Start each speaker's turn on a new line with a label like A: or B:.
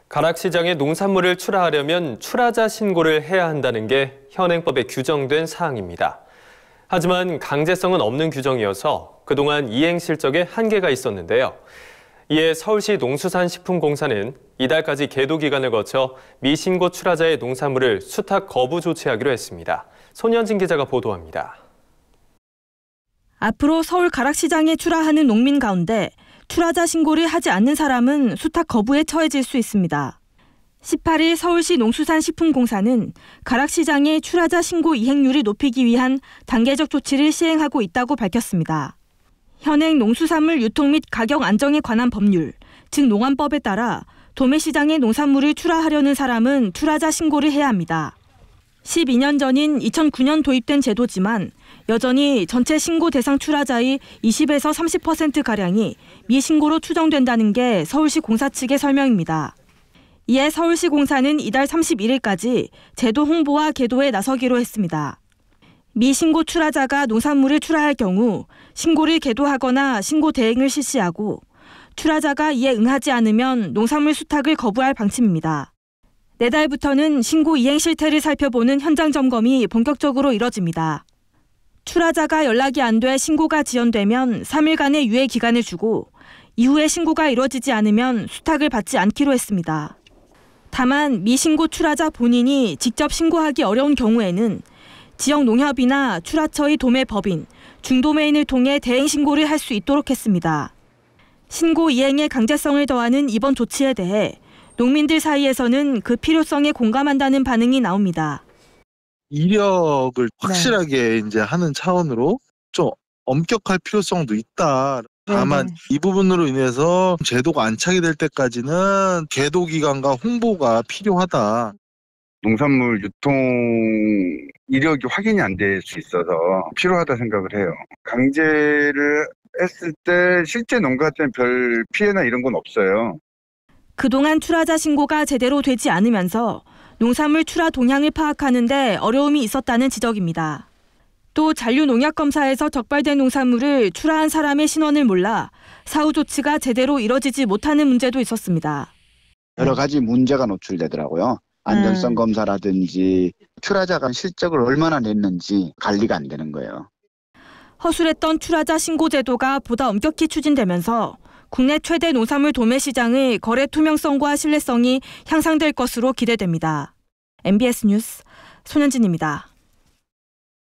A: 가락시장에 농산물을 출하하려면 출하자 신고를 해야 한다는 게 현행법에 규정된 사항입니다. 하지만 강제성은 없는 규정이어서 그동안 이행 실적에 한계가 있었는데요. 이에 서울시 농수산식품공사는 이달까지 계도 기간을 거쳐 미신고 출하자의 농산물을 수탁 거부 조치하기로 했습니다. 손현진 기자가 보도합니다.
B: 앞으로 서울 가락시장에 출하하는 농민 가운데 출하자 신고를 하지 않는 사람은 수탁 거부에 처해질 수 있습니다. 18일 서울시 농수산식품공사는 가락시장의 출하자 신고 이행률을 높이기 위한 단계적 조치를 시행하고 있다고 밝혔습니다. 현행 농수산물 유통 및 가격 안정에 관한 법률, 즉 농안법에 따라 도매시장에 농산물을 출하하려는 사람은 출하자 신고를 해야 합니다. 12년 전인 2009년 도입된 제도지만 여전히 전체 신고 대상 출하자의 20에서 30%가량이 미신고로 추정된다는 게 서울시 공사 측의 설명입니다. 이에 서울시 공사는 이달 31일까지 제도 홍보와 계도에 나서기로 했습니다. 미신고 출하자가 농산물을 출하할 경우 신고를 계도하거나 신고 대행을 실시하고 출하자가 이에 응하지 않으면 농산물 수탁을 거부할 방침입니다. 내달부터는 신고 이행 실태를 살펴보는 현장 점검이 본격적으로 이뤄집니다. 출하자가 연락이 안 돼 신고가 지연되면 3일간의 유예 기간을 주고 이후에 신고가 이뤄지지 않으면 수탁을 받지 않기로 했습니다. 다만 미신고 출하자 본인이 직접 신고하기 어려운 경우에는 지역 농협이나 출하처의 도매법인, 중도매인을 통해 대행 신고를 할 수 있도록 했습니다. 신고 이행에 강제성을 더하는 이번 조치에 대해 농민들 사이에서는 그 필요성에 공감한다는 반응이 나옵니다.
C: 이력을 확실하게 이제 하는 차원으로 좀 엄격할 필요성도 있다. 다만 이 부분으로 인해서 제도가 안착이 될 때까지는 계도 기간과 홍보가 필요하다.
D: 농산물 유통 이력이 확인이 안 될 수 있어서 필요하다 생각을 해요. 강제를 했을 때 실제 농가한테는 별 피해나 이런 건 없어요.
B: 그동안 출하자 신고가 제대로 되지 않으면서 농산물 출하 동향을 파악하는 데 어려움이 있었다는 지적입니다. 또 잔류농약검사에서 적발된 농산물을 출하한 사람의 신원을 몰라 사후 조치가 제대로 이뤄지지 못하는 문제도 있었습니다.
E: 여러 가지 문제가 노출되더라고요. 안전성 검사라든지 출하자가 실적을 얼마나 냈는지 관리가 안 되는 거예요.
B: 허술했던 출하자 신고 제도가 보다 엄격히 추진되면서 국내 최대 농산물 도매시장의 거래 투명성과 신뢰성이 향상될 것으로 기대됩니다. MBS 뉴스 손현진입니다.